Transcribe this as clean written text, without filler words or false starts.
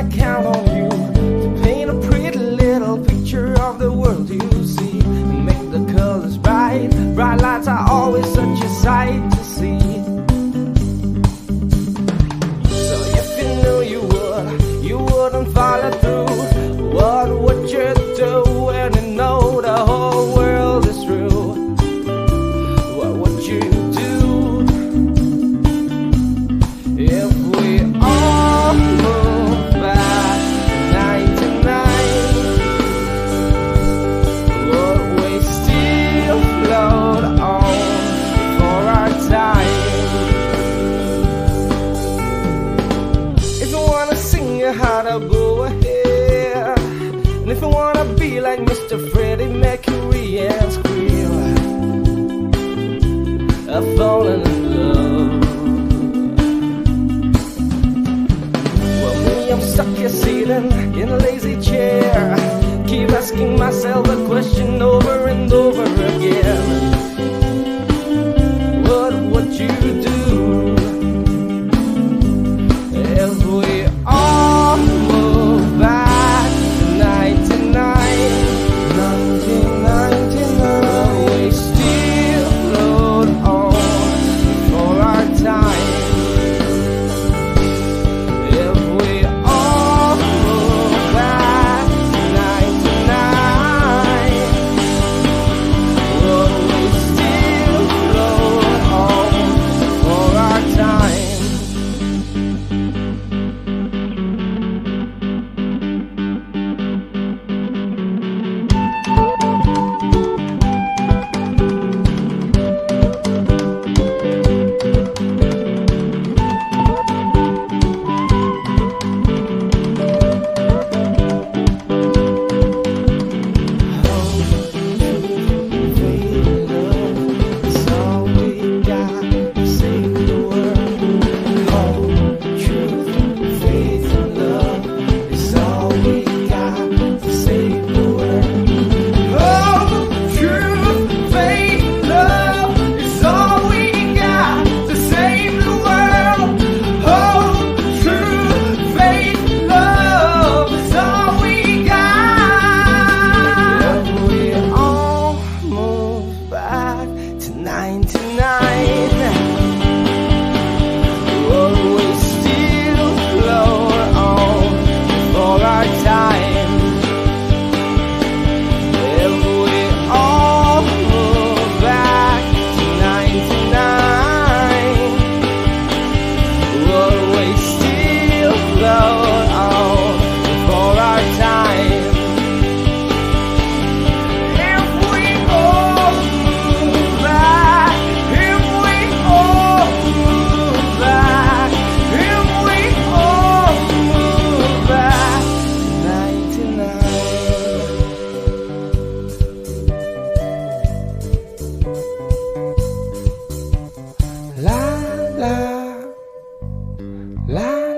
I count on you to paint a pretty little picture of the world you see, and make the colors bright. Bright lights are always such a sight to see. So if you knew you wouldn't follow through. What would you do when you know the whole world is through? What would you do if we all move back 99? Would we still float on for our time? If you wanna sing your heart out, go ahead. And if you wanna be like Mr. Freddie Mercury and scream, I've fallen in love. Well, me, I'm stuck here sitting in a lazy chair, keep asking myself the question over and over again. What would you do if we all move back to 99? 1999, we still float on for our time. If we all move back to 99, will we still float on for our time? La